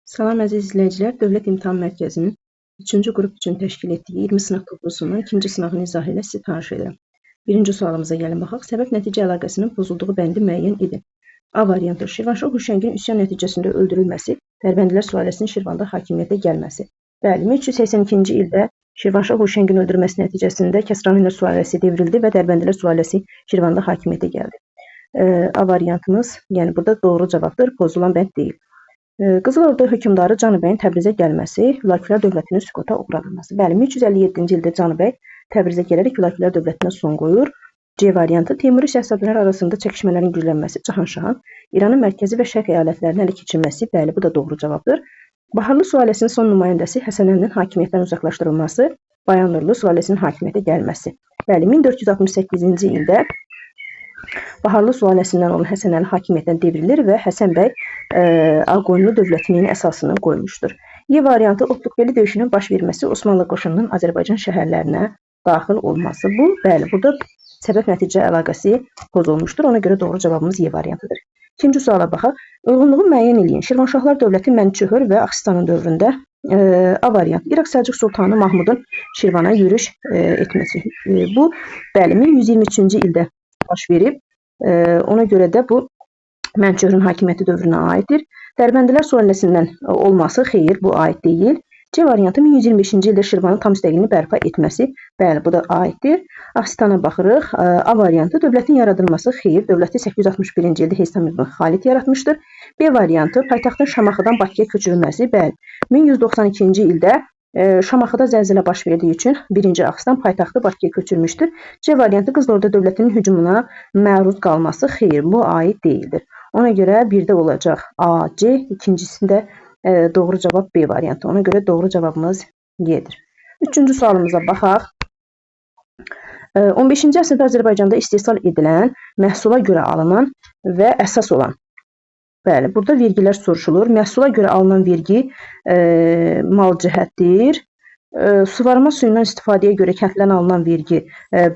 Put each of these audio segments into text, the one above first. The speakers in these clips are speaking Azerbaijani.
Salam əziz izləyicilər, Dövlət İmtahan Mərkəzinin 3-cü qrup üçün təşkil etdiyi 20 sınaq toplusunun 2-ci sınağın izahı ilə sizi tanış edirəm. Birinci sualımıza gəlin baxaq. Səbəb-nəticə əlaqəsinin pozulduğu bəndi müəyyən edin. A variantı: Şirvanşah Huşəngin üsyan nəticəsində öldürülməsi, Dərbəndilər sülaləsinin Şirvanda hakimiyyətə gəlməsi. Bəli, 1382-ci ildə Şirvanşah Huşəngin öldürülməsi nəticəsində Kəsranilər sülaləsi devrildi və Dərbəndilər sülaləsi Şirvanda hakimiyyətə gəldi. A variantımız, yəni burada doğru cavabdır, pozulan bənd deyil. Qızıl Ordu hökmdarı Canıbəyin Təbrizə gəlməsi, Hülakülər dövlətinin süquta uğradılması. Bəli, 1357-ci ildə Canıbəy Təbrizə gələrək Hülakülər dövlətinə son qoyur. C variantı: Teymuri şahzadələr arasında çəkişmələrin güclənməsi, Cahanşahın İranın mərkəzi və şərq əyalətlərini ələ keçirməsi. Bəli, bu da doğru cavabdır. Baharlı sülaləsinin son nümayəndəsi Həsən Əlinin hakimiyyətdən uzaqlaşdırılması, Bayanurlu sülaləsinin hakimiyyətə gəlməsi. Bəli, 1468-ci ildə Baharlı sülaləsindən olan Həsən Əli hakimiyyətdən devrilir və Həsən bəy Ağqoyunlu dövlətinin əsasını qoymuşdur. Y variantı: Otluqbeli döyüşünün baş verməsi, Osmanlı qoşununun Azərbaycan şəhərlərinə daxil olması. Bu, bəli, burada səbəb-nəticə əlaqəsi pozulmuşdur. Ona görə doğru cavabımız Y variantıdır. İkinci suala baxaq. Uyğunluğu müəyyən edin. Şirvanşahlar dövləti Mənçöhür və Axsistanın dövründə A variantı: İraq Səlcuq Sultanı Mahmudun Şirvana yürüş etməsi. Bu, bəli, 1123-cü ildə baş verib. Ona görə də bu Mənçöhrün hakimiyyəti dövrünə aiddir. Dərbəndilər sülaləsindən olması xeyr, bu aid deyil. C variantı: 1125-ci ildə Şirvanın tam müstəqilliyini bərpa etməsi. Bəli, bu da aiddir. Axsitana baxırıq. A variantı: dövlətin yaradılması xeyr, dövləti 861-ci ildə Heysam ibn Xalid yaratmışdır. B variantı: paytaxtın Şamaxıdan Bakıya köçürülməsi. Bəli, 1192-ci ildə Şamaxıda zəlzələ baş verdiyi üçün 1-ci Axsıtan paytaxtı Bakıya köçürmüşdür. C variantı: Qızıl Ordu dövlətinin hücumuna məruz qalması. Xeyr, bu aid deyildir. Ona görə birdə olacaq A, C, ikincisində doğru cavab B variantı. Ona görə doğru cavabımız Y-dir. Üçüncü sualımıza baxaq. 15-ci əsrdə Azərbaycanda istehsal edilən, məhsula görə alınan və əsas olan. Bəli, burada vergilər soruşulur. Məhsula görə alınan vergi mal cəhətdir. Suvarma suyundan istifadəyə görə kəndlərdən alınan vergi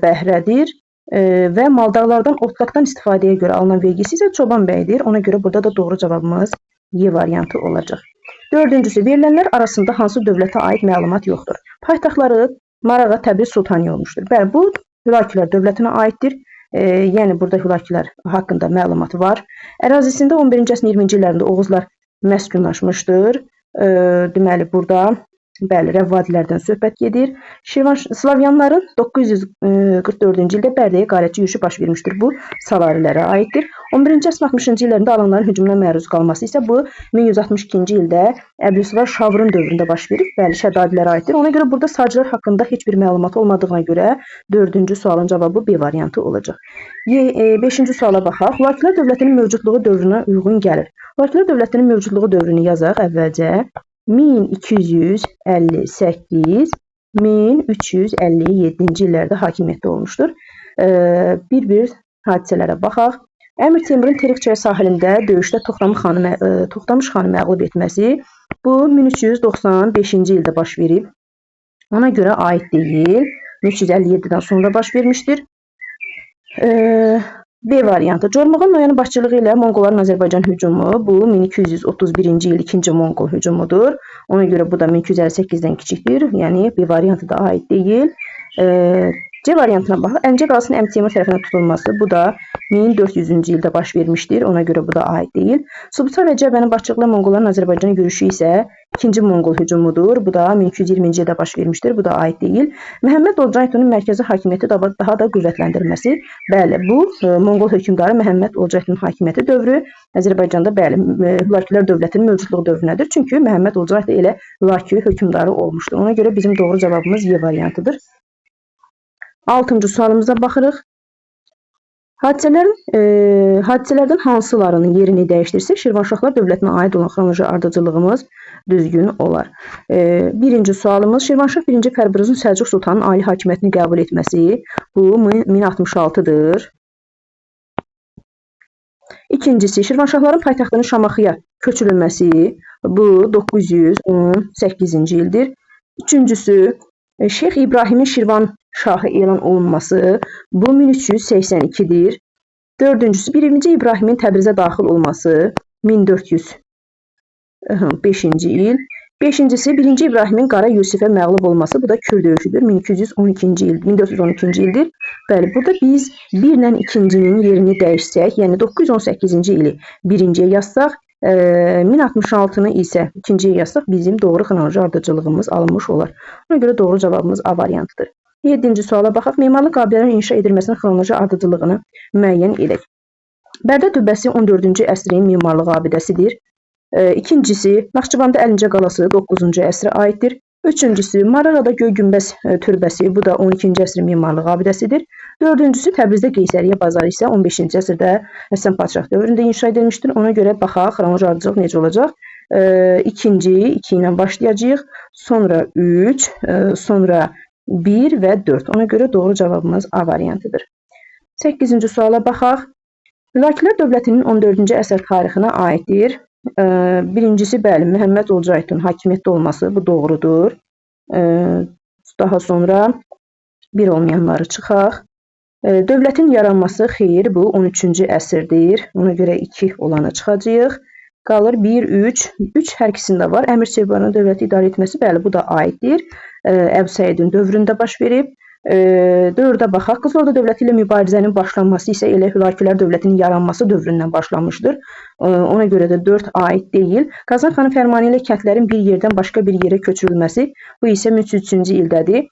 bəhrədir. Və maldağlardan, otlaqdan istifadəyə görə alınan vergisi isə çoban bəydir. Ona görə burada da doğru cavabımız Y variantı olacaq. Dördüncüsü: verilənlər arasında hansı dövlətə aid məlumat yoxdur? Paytaxtları Marağa, Təbriz, Sultaniyə olmuşdur. Bəli, bu Hülakülər dövlətinə aiddir. Yəni burada Hülakülər haqqında məlumat var. Ərazisində 11-ci əsrin 20-ci illərində Oğuzlar məskunlaşmışdır. Deməli, burada bəli, Rəvvadilərdən söhbət gedir. Slavyanların 944-cü ildə Bərdəyə qarətçi yürüşü baş vermişdir. Bu Salarilərə aiddir. 11-ci əsrin 60-cı illərində alanların hücumuna məruz qalması isə bu 1162-ci ildə Əbülüsvar Şavrun dövründə baş verib. Bəli, Şəddadilərə aiddir. Ona görə burada sacilər haqqında heç bir məlumat olmadığına görə 4-cü sualın cavabı B variantı olacaq. 5-ci suala baxaq. Hülakülər dövlətinin mövcudluğu dövrünə uyğun gəlir. Hülakülər dövlətinin mövcudluğu dövrünü yazaq əvvəlcə. 1258-1357-ci illərdə hakimiyyətdə olmuşdur. Bir-bir hadisələrə baxaq. Əmir Teymurun Terikçaya sahilində döyüşdə Toxtamış xanı məğlub etməsi bu 1395-ci ildə baş verib. Ona görə aid deyil. 1357-dən sonra baş vermişdir. B variantı: Cormağan Noyanın başçılığı ilə Monqolların Azərbaycan hücumu bu 1231-ci il 2-ci Monqol hücumudur. Ona görə bu da 1258-dən kiçikdir. Yəni B variantı da aid deyil. C variantına baxaq. Əlincə qalsın Əmir Teymur tərəfindən tutulması. Bu da 1400-cü ildə baş vermişdir. Ona görə bu da aid deyil. Subuta və Cəbənin başçılığı Monqolların Azərbaycana yürüşü isə 2-ci Monqol hücumudur. Bu da 1220-ci ildə baş vermişdir. Bu da aid deyil. Məhəmməd Olcaytunun mərkəzi hakimiyyəti daha da qüvvətləndirilməsi. Bəli, bu Monqol hökmdarı Məhəmməd Olcaytunun hakimiyyəti dövrü Azərbaycanda bəli, Hülakülər dövlətinin mövcudluğu dövrünədir. Çünki Məhəmməd Olcaytun elə Hülakü hökmdarı olmuşdur. Ona görə bizim doğru cavabımız Y variantıdır. 6-cı sualımıza baxırıq. Hadisələrdən hansılarının yerini dəyişdirsə, Şirvanşahlar dövlətinə aid olan xronoloji ardıcıllığımız düzgün olar. Birinci sualımız: Şirvanşah 1-ci Fərbruzun Səlcuq Sultanın ali hakimiyyətini qəbul etməsi. Bu 1066-dır. İkincisi: Şirvanşahların paytaxtının Şamaxıya köçürülməsi. Bu 918-ci ildir. Üçüncüsü: Şeyx İbrahimin Şirvan şahı elan olunması. Bu 1382-dir. Dördüncüsü: 1-ci İbrahimin Təbrizə daxil olması 1400 5-ci il. 5-cisi 1-ci İbrahimin Qara Yusifə məğlub olması. Bu da Kür döyüşüdür. 1212-ci il, 1412-ci ildir. Bəli, burada biz 1 ilə 2-cinin yerini dəyişsək, yəni 918-ci ili 1-ciyə yazsaq, 1066-nı isə 2-ciyə yazsaq, bizim doğru xronoloji ardıcıllığımız alınmış olar. Ona görə doğru cavabımız A variantıdır. 7-ci suala baxaq. Memarlıq abidələrin inşa edilməsinin xronoloji ardıcıllığını müəyyən edək. Bərdə Tübbəsi 14-cü əsrin memarlıq abidəsidir. İkincisi, Naxçıvanda Əlincə qalası 9-cu əsrə aiddir. Üçüncüsü, Marağada Göy Günbəz türbəsi, bu da 12-ci əsrin memarlıq abidəsidir. Dördüncüsü, Təbrizdə Qeysəriyyə bazarı isə 15-ci əsrdə Həsən Padşah dövründə inşa edilmişdir. Ona görə baxaq, xronoloji ardıcıllıq necə olacaq? İkinci, 2 ilə başlayacağıq. Sonra 3, sonra 1 və 4. Ona görə doğru cavabımız A variantıdır. 8-ci suala baxaq. Hülakülər dövlətinin 14-cü əsr tarixinə aiddir. Birincisi, bəli, Məhəmməd Olcaytın hakimiyyətdə olması, bu doğrudur. Daha sonra bir olmayanları çıxaq. Dövlətin yaranması, xeyr, bu 13-cü əsrdir. Ona görə 2 olanı çıxacaq. Qalır 1, 3. 3 hər ikisində var. Əmir Sevbanın dövləti idarə etməsi, bəli, bu da aiddir. Əbu Səidin dövründə baş verib. 4-ə baxaq. Qızıl Ordu dövləti ilə mübarizənin başlanması isə elə Hülakülər dövlətinin yaranması dövründən başlamışdır. Ona görə də 4 aid deyil. Qazan xanın fərmanı ilə kəndlərin bir yerdən başqa bir yerə köçürülməsi, bu isə 1303-cü ildədir.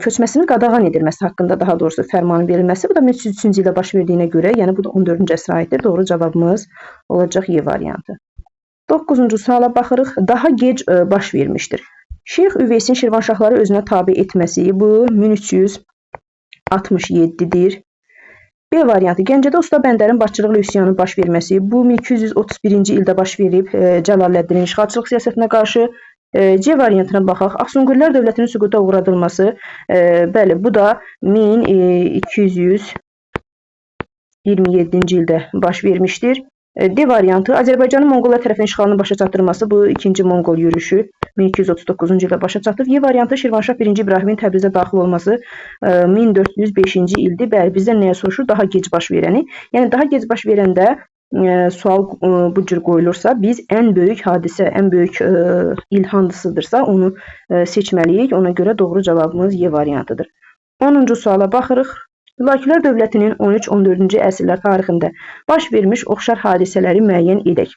Köçməsinin qadağan edilməsi haqqında daha doğrusu fərmanın verilməsi, bu da 1303-cü ildə baş verdiyinə görə, yəni bu da 14-cü əsrə aiddir. Doğru cavabımız olacaq Y variantı. 9-cu suala baxırıq. Daha gec baş vermişdir. Şeyx Üveysin Şirvanşahları özünə tabe etməsi, bu 1367-dir. B variantı, Gəncədə Usta Bəndərin başçılıqla üsyanın baş verməsi, bu 1231-ci ildə baş verib Cəlaləddinin işğalçılıq siyasətinə qarşı. C variantına baxaq, Axsunqurlar dövlətinin süquta uğradılması, bəli, bu da 1227-ci ildə baş vermişdir. D variantı, Azərbaycanın Monqollar tərəfindən işğalının başa çatdırılması, bu 2-ci Monqol yürüşü 1239-cu ildə başa çatıb. Y variantı, Şirvanşah 1-ci İbrahimin Təbrizə daxil olması 1405-ci ildir. Bəli, bizdən nəyə soruşur? Daha gec baş verəni. Yəni, daha gec baş verəndə sual bu cür qoyulursa, biz ən böyük hadisə, ən böyük il hansıdırsa onu seçməliyik. Ona görə doğru cavabımız Y variantıdır. 10-cu suala baxırıq. Hülakülər dövlətinin 13-14-cü əsrlər tarixində baş vermiş oxşar hadisələri müəyyən edək.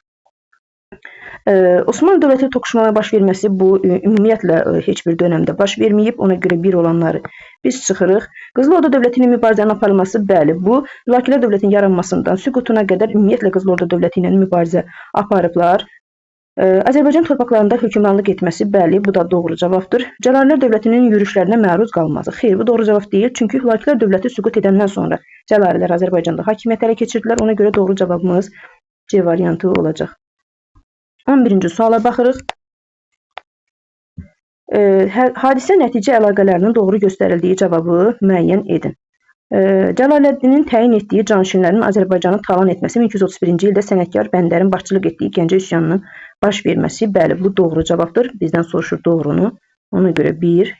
Osmanlı dövləti toqquşmalara baş verməsi, bu ümumiyyətlə heç bir dönəmdə baş verməyib. Ona görə bir olanları biz çıxırıq. Qızıl Ordu dövləti ilə mübarizənin aparılması, bəli, bu Hülakülər dövlətinin yaranmasından süqutuna qədər ümumiyyətlə Qızıl Ordu dövləti ilə mübarizə aparıblar. Azərbaycan torpaqlarında hökmranlıq etməsi, bəli, bu da doğru cavabdır. Cəlalilər dövlətinin yürüşlərinə məruz qalması, xeyr, bu doğru cavab deyil. Çünki Hülakülər dövləti süqut edəndən sonra Cəlalilər Azərbaycanda hakimiyyət ələ keçirdilər. Ona görə doğru cavabımız C variantı olacaq. 11-ci suala baxırıq. Hadisə nəticə əlaqələrinin doğru göstərildiyi cavabı müəyyən edin. Cəlaləddinin təyin etdiyi canişinlərin Azərbaycanı talan etməsi 1231-ci ildə sənətkar Bəndərin başçılıq etdiyi Gəncə üsyanının baş verməsi, bəli, bu doğru cavabdır. Bizdən soruşur doğrunu. Ona görə 1.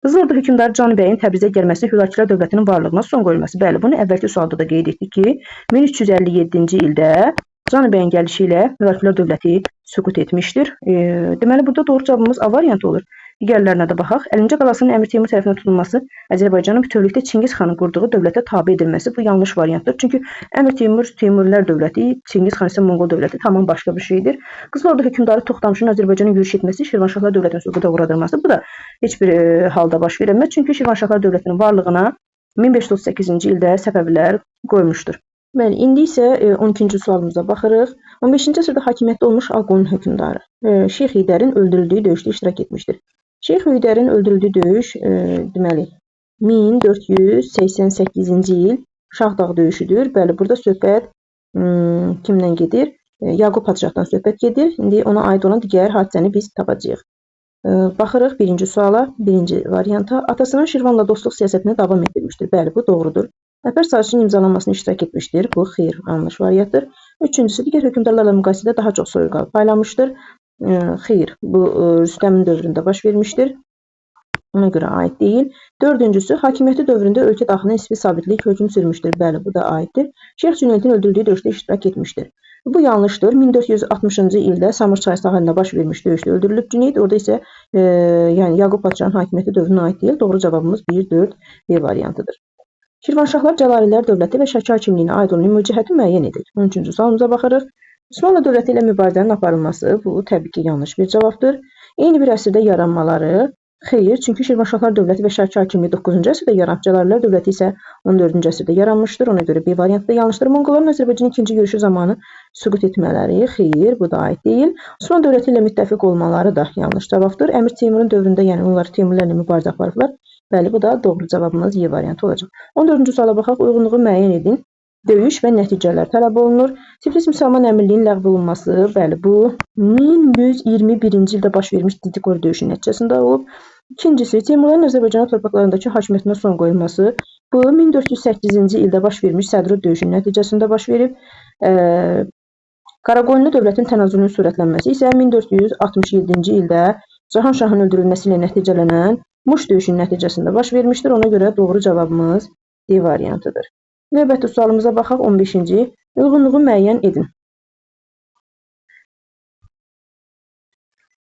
Qızıl Ordu hökmdarı Canı Bəyin Təbrizə gəlməsi Hülakülər dövlətinin varlığına son qoyulması. Bəli, bunu əvvəlki sualda da qeyd etdik ki, 1357-ci ildə Canı Bəyin gəlişi ilə Hülakülər dövləti süqut etmişdir. Deməli, burada doğru cavabımız A variantı olur. Digərlərinə də baxaq. Əlincə qalasının Əmir Teymur tərəfindən tutulması Azərbaycanın bütövlükdə Çingiz xanın qurduğu dövlətə tabe edilməsi, bu yanlış variantdır. Çünki Əmir Teymur Teymurilər dövləti, Çingiz xan isə Monqol dövləti tamam başqa bir şeydir. Qızıl Ordu hökmdarı Toxtamışın Azərbaycana yürüş etməsi, Şirvanşahlar dövlətinin süquta uğradılması, bu da heç bir halda baş verməz. Çünki Şirvanşahlar dövlətinin varlığına 1538-ci ildə Səfəvilər qoymuşdur. Bəli, indi isə 12-ci sualımıza baxırıq. 15-ci əsrdə hakimiyyətdə olmuş Ağqoyun hökmdarı Şeyx Heydərin öldürüldüyü döyüşdə iştirak etmişdir. Şeyx Heydərin öldürüldüyü döyüş, deməli, 1488-ci il Şahdağ döyüşüdür. Bəli, burada söhbət kimdən gedir? Yaqub Padşahdan söhbət gedir. İndi ona aid olan digər hadisəni biz tapacağıq. Baxırıq birinci suala, birinci varianta. Atasının Şirvanla dostluq siyasətinə davam etdirmişdir. Bəli, bu doğrudur. Əlpər sazişinin imzalanmasına iştirak etmişdir. Bu xeyr, yanlış variantdır. Üçüncüsü, digər hökmdarlarla müqayisədə daha çox soyuqal paylamışdır. Xeyr, bu Rüstəmin dövründə baş vermişdir. Ona görə aid deyil. Dördüncüsü, hakimiyyəti dövründə ölkə daxilində nisbi sabitlik hökm sürmüşdür. Bəli, bu da aiddir. Şeyx Cüneydin öldürüldüyü döyüşdə iştirak etmişdir. Bu yanlışdır. 1460-cı ildə Samur çayı sahilində baş vermiş döyüşdə öldürülüb Cüneyd. Orada isə yəni Yaqub Padşahın hakimiyyəti dövrünə aid deyil. Doğru cavabımız 1, 4, B variantıdır. Şirvanşahlar Cəlalilər dövləti və Şəki hakimliyinə aid olan ümumi cəhəti müəyyən edilir. 13-cü sualımıza baxırıq. Osmanlı dövləti ilə mübarizənin aparılması, bu təbii ki, yanlış bir cavabdır. Eyni bir əsrdə yaranmaları, xeyr, çünki Şirvanşahlar dövləti və Şəki hakimliyi 9-cu əsrdə yaranıb, Cəlalilər dövləti isə 14-cü əsrdə yaranmışdır. Ona görə B variantı da yanlışdır. Monqolların Azərbaycanın ikinci yürüşü zamanı süqut etmələri, xeyr, bu da aid deyil. Osmanlı dövləti ilə müttəfiq olmaları da yanlış cavabdır. Əmir Teymurun dövründə, yəni onlar Teymurlərlə mübarizə aparıblar. Bəli, bu da doğru cavabımız Y variantı olacaq. 14-cü suala baxaq. Uyğunluğu müəyyən edin. Döyüş və nəticələr tələb olunur. Tiflis müsəlman əmirliyinin ləğv olunması, bəli, bu 1121-ci ildə baş vermiş Didikor döyüşü nəticəsində olub. İkincisi, Teymurların Azərbaycan torpaqlarındakı hakimiyyətinə son qoyulması, bu 1408-ci ildə baş vermiş Sədrud döyüşünün nəticəsində baş verib. Qaraqoyunlu dövlətin tənəzzülünün sürətlənməsi isə 1467-ci ildə Cahanşahın öldürülməsi ilə nəticələnən Muş döyüşünün nəticəsində baş vermişdir. Ona görə doğru cavabımız D variantıdır. Növbəti sualımıza baxaq. 15-ci. Uyğunluğu müəyyən edin.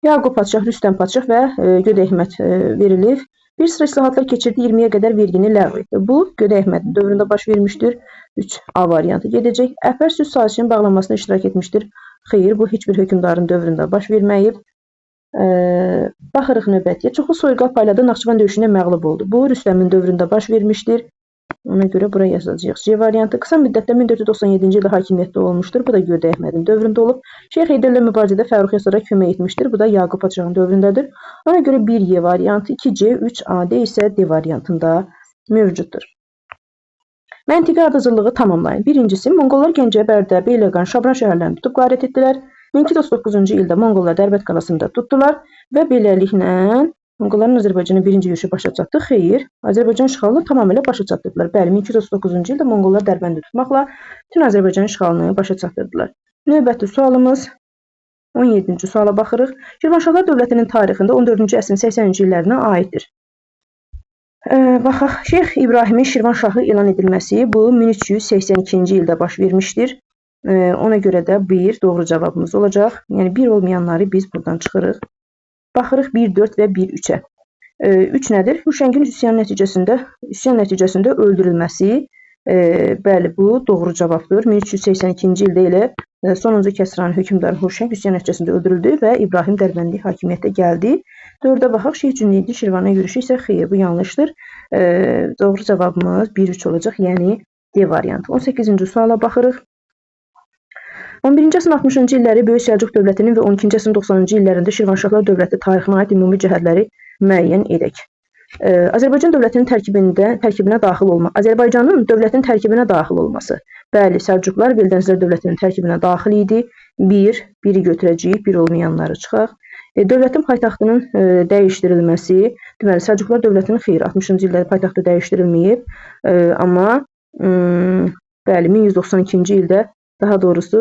Yaqub Padşah, Rüstəm Padşah və Göydəmət verilir. Bir sıra islahatlar keçirdi, 20-yə qədər vergini ləğv etdi. Bu, Göydəmətin dövründə baş vermişdir. 3A variantı gedəcək. Əhvər süd sazişinin bağlanmasına iştirak etmişdir. Xeyr, bu heç bir hökmdarın dövründə baş verməyib. Baxırıq növbətiyə. Çoxlu soyqal payladı, Naxçıvan döyüşünə məğlub oldu. Bu, Rüstəmin dövründə baş vermişdir. Ona görə buraya yazacağıq. C variantı qısa müddətdə 1497-ci ildə hakimiyyətdə olmuşdur. Bu da Göydəmətin dövründə olub. Şeyx Heydərlə mübarizədə Fərrux Yasara kömək etmişdir. Bu da Yaqub Padşahın dövründədir. Ona görə 1Y variantı, 2C, 3AD isə D variantında mövcuddur. Məntiqi ardıcıllığı tamamlayın. Birincisi, Monqollar Gəncə, Bərdə, Beyləqan, Şabran şəhərlərini tutub qarət etdilər. 1239-cu ildə Monqollar Dərbət qalasında tutdular və beləliklə Monqolların Azərbaycanın birinci yürüşü başa çatdı. Xeyr, Azərbaycan işğalını tamamilə başa çatdırdılar. Bəli, 1239-cu ildə Monqollar Dərbəndi tutmaqla bütün Azərbaycan işğalını başa çatdırdılar. Növbəti sualımız 17-ci suala baxırıq. Şirvanşahlar dövlətinin tarixində 14-cü əsrin 80-ci illərinə aiddir. Baxaq, Şeyx İbrahimin Şirvanşahı elan edilməsi bu 1382-ci ildə baş vermişdir. Ona görə də 1 doğru cavabımız olacaq. Yəni 1 olmayanları biz buradan çıxırıq. Baxırıq 1, 4 və 1, 3-ə. 3 nədir? Huşəngin üsyan nəticəsində öldürülməsi. Bəli, bu doğru cavabdır. 1382-ci ildə elə sonuncu Kəsran hökmdarı Huşəng üsyan nəticəsində öldürüldü və İbrahim Dərbəndi hakimiyyətə gəldi. 4-ə baxaq. Şeyx Cüneydin Şirvana yürüşü isə xeyr, bu yanlışdır. Doğru cavabımız 1, 3 olacaq, yəni D variantı. 18-ci suala baxırıq. 11-ci əsrin 60-cı illəri Böyük Səlcuq dövlətinin və 12-ci əsrin 90-cı illərində Şirvanşahlar dövləti tarixinə aid ümumi cəhətləri müəyyən edək. Azərbaycanın dövlətinin tərkibinə daxil olması. Bəli, Səlcuqlar Eldənizlər dövlətinin tərkibinə daxil idi. 1-i götürəcəyik, 1 olmayanları çıxaq. Dövlətin paytaxtının dəyişdirilməsi. Deməli, Səlcuqlar dövlətinin xeyr, 60-cı ildə paytaxtı dəyişdirilməyib. Amma bəli, 1192-ci ildə daha doğrusu,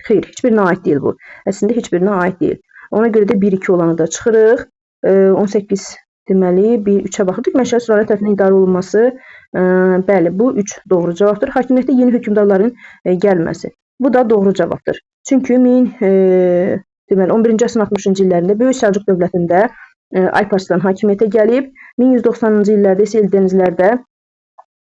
xeyr, heç birinə aid deyil bu. Əslində, heç birinə aid deyil. Ona görə də 1-2 olanı da çıxırıq. 18, deməli, 1-3-ə baxırdıq. Məşəli sülalə tərəfindən idarə olunması. Bəli, bu 3 doğru cavabdır. Hakimiyyətdə yeni hökmdarların gəlməsi. Bu da doğru cavabdır. Çünki 11-ci əsrin 60-cı illərində Böyük Səlcuq dövlətində Alparslan hakimiyyətə gəlib. 1190-cı illərdə isə Eldənizlərdə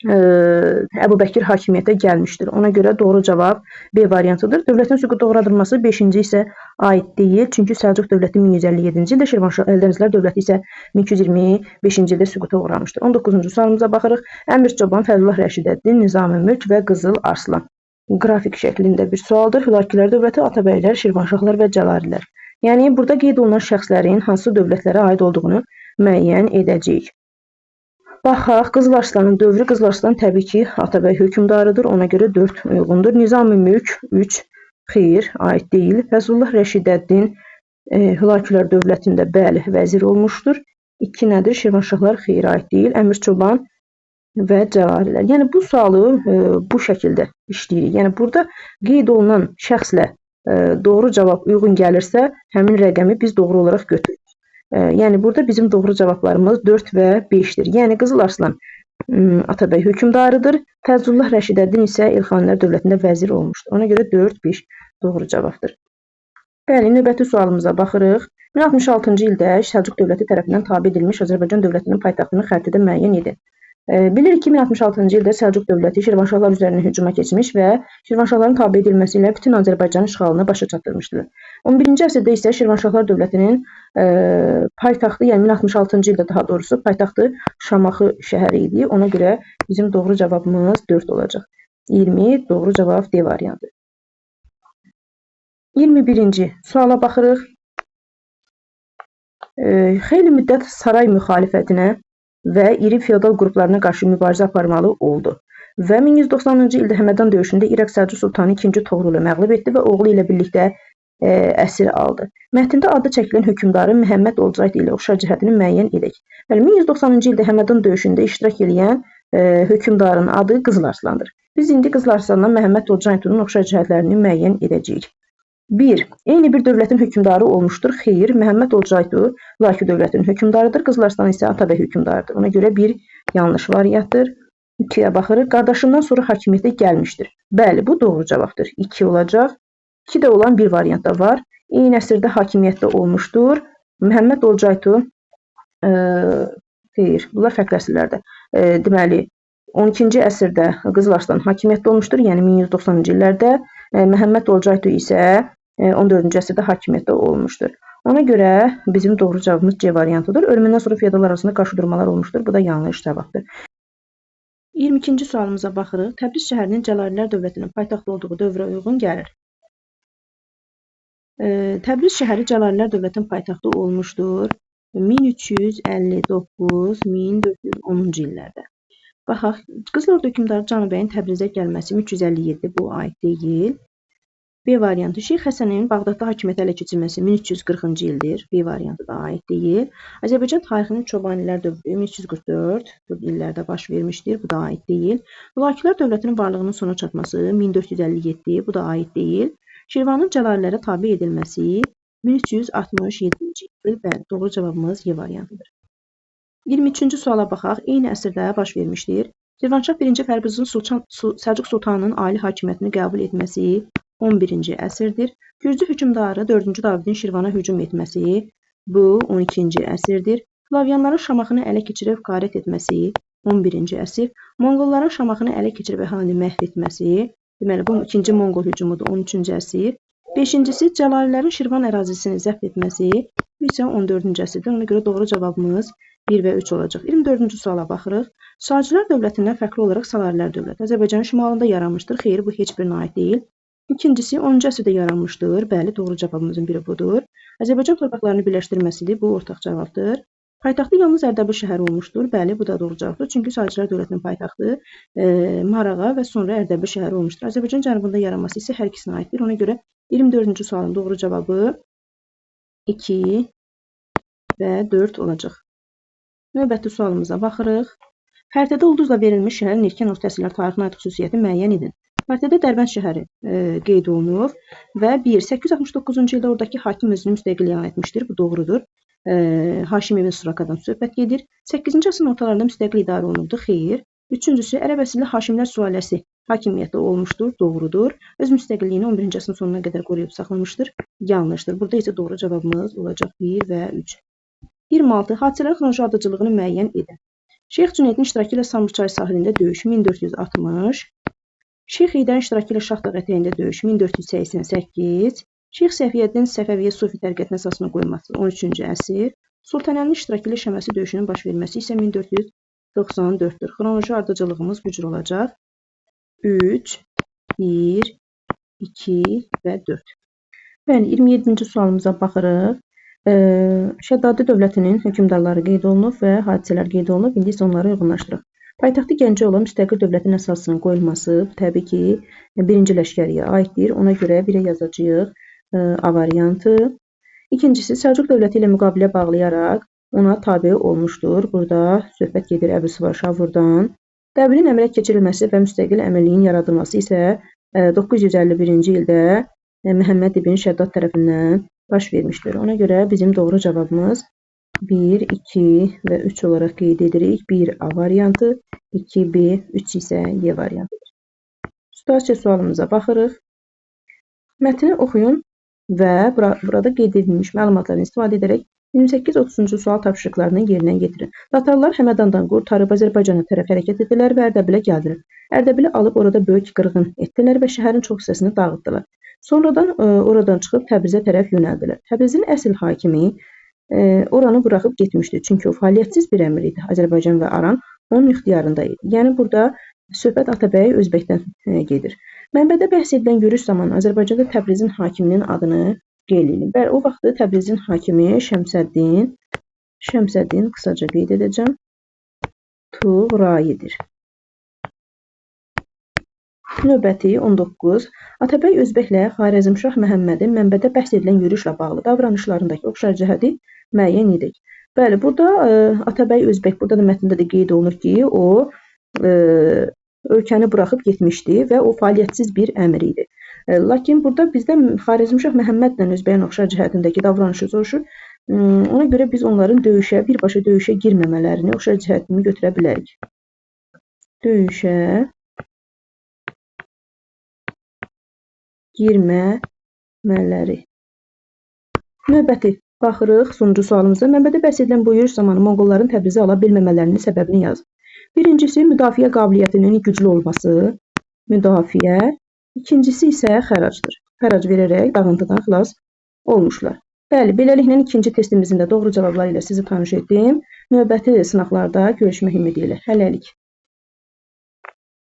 Əbu Bəkir hakimiyyətə gəlmişdir. Ona görə doğru cavab B variantıdır. Dövlətin süquta uğradılması 5-ci isə aid deyil. Çünki Səlcuq dövləti 1157-ci ildə, Eldənizlər dövləti isə 1225-ci ildə süquta uğramışdır. 19-cu sualımıza baxırıq. Əmir Çoban, Fəzlullah Rəşidəddin, Nizami Mülk və Qızıl Arslan. Qrafik şəklində bir sualdır. Hülakülər dövləti, Atabəylər, Şirvanşahlar və Cəlalilər. Yəni, burada qeyd olunan şəxslərin hansı dövlətlərə aid olduğunu müəyyən edəcəyik. Baxaq, Qızıl Arslanın dövrü. Qızıl Arslan təbii ki, Atabəy hökmdarıdır. Ona görə 4 uyğundur. Nizami Mülk 3 xeyr, aid deyil. Fəzlullah Rəşidəddin Hülakülər dövlətində bəli, vəzir olmuşdur. 2 nədir? Şirvanşahlar xeyr, aid deyil. Əmir Çoban və Cəlalilər. Yəni, bu sualı bu şəkildə işləyirik. Yəni, burada qeyd olunan şəxslə doğru cavab uyğun gəlirsə, həmin rəqəmi biz doğru olaraq götürürük. Yəni, burada bizim doğru cavablarımız 4 və 5-dir. Yəni, Qızıl Arslan Atabəy hökmdarıdır. Fəzlullah Rəşidəddin isə İlxanilər dövlətində vəzir olmuşdur. Ona görə 4-5 doğru cavabdır. Bəli, növbəti sualımıza baxırıq. 1066-cı ildə Səlcuq dövləti tərəfindən tabe edilmiş Azərbaycan dövlətinin paytaxtını xəritədə müəyyən edin. Bilirik ki, 1066-cı ildə Səlcuq dövləti Şirvanşahlar üzərinə hücuma keçmiş və Şirvanşahların tabe edilməsi ilə bütün Azərbaycan işğalına başa çatdırmışdır. 11-ci əsrdə isə Şirvanşahlar dövlətinin paytaxtı, yəni 1066-cı ildə daha doğrusu paytaxtı Şamaxı şəhəri idi. Ona görə bizim doğru cavabımız 4 olacaq. 20 doğru cavab D variantı. 21-ci suala baxırıq. Xeyli müddət saray müxalifətinə və iri feodal qruplarına qarşı mübarizə aparmalı oldu və 1190-cı ildə Həmədan döyüşündə İraq Səlcuq Sultanı II Toğrulu məğlub etdi və oğlu ilə birlikdə əsir aldı. Mətndə adı çəkilən hökmdarı Məhəmməd Olcayt ilə oxşar cəhətini müəyyən edək. 1190-cı ildə Həmədan döyüşündə iştirak edən hökmdarın adı Qızıl Arslandır. Biz indi Qızıl Arslandan Məhəmməd Olcaytın oxşar cəhətlərini müəyyən edəcəyik. 1. Eyni bir dövlətin hökmdarı olmuşdur. Xeyr, Məhəmməd Olcaytu Laki dövlətinin hökmdarıdır. Qızıl Arslan isə Atabəy hökmdarıdır. Ona görə bir yanlış variantdır. 2-yə baxırıq. Qardaşından sonra hakimiyyətə gəlmişdir. Bəli, bu doğru cavabdır. 2 olacaq. 2-də olan bir variant da var. Eyni əsrdə hakimiyyətdə olmuşdur. Məhəmməd Olcaytu xeyr, bunlar fərqli əsrlərdə. Deməli, 12-ci əsrdə Qızıl Arslan hakimiyyətdə olmuşdur. Yəni 1190-cı illərdə. Məhəmməd Olcaytu isə 14-cü əsrdə hakimiyyətdə olmuşdur. Ona görə bizim doğru cavabımız C variantıdır. Ölümündən sonra feodallar arasında qarşıdurmalar olmuşdur. Bu da yanlış cavabdır. 22-ci sualımıza baxırıq. Təbriz şəhərinin Cəlalilər dövlətinin paytaxtı olduğu dövrə uyğun gəlir. Təbriz şəhəri Cəlalilər dövlətinin paytaxtı olmuşdur 1359-1410-cu illərdə. Baxaq, Qızıl Ordu hökmdarı Canıbəyin Təbrizə gəlməsi 1357 bu aid deyil. B variantı Şeyx Həsənin Bağdadda hakimiyyəti ələ keçirməsi 1340-cı ildir. B variantı da aid deyil. Azərbaycan tarixinin Çobanilər dövrü 1344 bu illərdə baş vermişdir. Bu da aid deyil. Hülakülər dövlətinin varlığının sona çatması 1457 bu da aid deyil. Şirvanın Cəlalilərə tabe edilməsi 1367-ci il. Bəli, doğru cavabımız Y variantıdır. 23-cü suala baxaq. Eyni əsrdə baş vermişdir. Şirvanşah 1-ci Fərruzun Səlcuq Sultanının ali hakimiyyətini qəbul etməsi 11-ci əsrdir. Gürcü hökmdarı 4-cü Davidin Şirvana hücum etməsi bu 12-ci əsrdir. Slavyanların Şamaxını ələ keçirib qarət etməsi 11-ci əsr. Monqolların Şamaxını ələ keçirib əhalini məhv etməsi, deməli bu 2-ci Monqol hücumudur 13-cü əsr. 5-incisi Cəlalilərin Şirvan ərazisini zəbt etməsi, bu isə 14-cü əsrdir. Ona görə doğru cavabımız 1 və 3 olacaq. 24-cü suala baxırıq. Sacilər dövlətindən fərqli olaraq Salarilər dövləti Azərbaycanın şimalında yaranmışdır. Xeyr, bu heç birinə aid deyil. İkincisi 10-cu əsrdə yaranmışdır. Bəli, doğru cavabımızın biri budur. Azərbaycan torpaqlarını birləşdirməsidir. Bu ortaq cavabdır. Paytaxtı yalnız Ərdəbil şəhəri olmuşdur. Bəli, bu da doğru cavabdır. Çünki Sacilər dövlətinin paytaxtı Marağa və sonra Ərdəbil şəhəri olmuşdur. Azərbaycan cənubunda yaranması isə hər ikisinə aiddir. Ona görə 24-cü sualın doğru cavabı 2 və 4 olacaq. Növbəti sualımıza baxırıq. Xəritədə ulduzla verilmiş şəhərin erkən orta əsrlər tarixinə aid xüsusiyyəti müəyyən edin. Xəritədə Dərbənd şəhəri qeyd olunur və 869-cu ildə oradakı hakim özünü müstəqil elan etmişdir. Bu doğrudur. Haşim ibn Surakadan söhbət gedir. 8-ci əsrin ortalarında müstəqil idarə olunurdu. Xeyr. Üçüncüsü Ərəb əsilli Haşimlər sülaləsi hakimiyyətdə olmuşdur. Doğrudur. Öz müstəqilliyini 11-ci əsrin sonuna qədər qoruyub saxlamışdır. Yanlışdır. Burada isə doğru cavabımız olacaq 1 və 3. 26. Hadisələrin xronoloji ardıcıllığını müəyyən edin. Şeyx Cüneydin iştirakı ilə Samur çayı sahilində döyüş 1460. Şeyx Heydərin iştirakı ilə Şahdağ ətəyində döyüş 1488. Şeyx Səfiyyəddin Səfəviyyə Sufi tərqətinə əsasını qoyması 13-cü əsr. Sultanəlinin iştirakı ilə Şəməsi döyüşünün baş verməsi isə 1494-dür. Xronoloji ardıcıllığımız bu cür olacaq. 3, 1, 2 və 4. Bəli, 27-ci sualımıza baxırıq. Şəddadi dövlətinin hökmdarları qeyd olunub və hadisələr qeyd olunub. İndi isə onları uyğunlaşdıraq. Paytaxtı Gəncə olan müstəqil dövlətin əsasının qoyulması təbii ki, 1-ci Ləşkəriyə aiddir. Ona görə 1-ə yazacağıq A variantı. İkincisi, Səlcuq dövləti ilə müqabilə bağlayaraq ona tabe olmuşdur. Burada söhbət gedir Əbu Süvar Şavurdan. Dəbirin əməliyyat keçirilməsi və müstəqil əmirliyin yaradılması isə 951-ci ildə Məhəmməd ibn Şəddad tərəfindən baş vermişdir. Ona görə bizim doğru cavabımız 1, 2 və 3 olaraq qeyd edirik. 1 A variantı, 2B, 3 isə Y variantıdır. Situasiya sualımıza baxırıq. Mətni oxuyun və burada qeyd edilmiş məlumatlardan istifadə edərək 28-30-cu sual tapşırıqlarını yerinə yetirin. Tatarlar Həmədandan qurtarıb Azərbaycana tərəf hərəkət etdilər və Ərdəbilə gəldilər. Ərdəbili alıb orada böyük qırğın etdilər və şəhərin çox hissəsini dağıtdılar. Sonradan oradan çıxıb Təbrizə tərəf yönəldilər. Təbrizin əsl hakimi oranı buraxıb getmişdi. Çünki o fəaliyyətsiz bir əmir idi. Azərbaycan və Aran onun ixtiyarında idi. Yəni burada söhbət Atabəy Özbəkdən gedir. Mənbədə bəhs edilən yürüş zamanı Azərbaycanda Təbrizin hakiminin adını qeyd edin. Bəli, o vaxtı Təbrizin hakimi Şəmsəddin qısaca qeyd edəcəm. Tuğrayidir. Növbəti 19. Atabəy Özbəklə Xarəzmşah Məhəmmədin mənbədə bəhs edilən yürüşlə bağlı davranışlarındakı oxşar cəhəti müəyyən edək. Bəli, burada Atabəy Özbək, burada da mətndə də qeyd olunur ki, o ölkəni buraxıb getmişdi və o fəaliyyətsiz bir əmir idi. Lakin burada bizdə Xarəzmşah Məhəmmədlə Özbəyin oxşar cəhətindəki davranışı soruşur. Ona görə biz onların birbaşa döyüşə girməmələrini, oxşar cəhətini götürə bilərik. Döyüşə girməmələri. Növbəti baxırıq sonuncu sualımıza. Mənbədə bəhs edilən bu yürüş zamanı Monqolların Təbrizi ala bilməmələrinin səbəbini yazın. Birincisi, müdafiə qabiliyyətinin güclü olması, müdafiə. İkincisi isə xəracdır. Xərac verərək dağıntıdan xilas olmuşlar. Bəli, beləliklə ikinci testimizin də doğru cavabları ilə sizi tanış etdim. Növbəti sınaqlarda görüşmək ümidi ilə. Hələlik.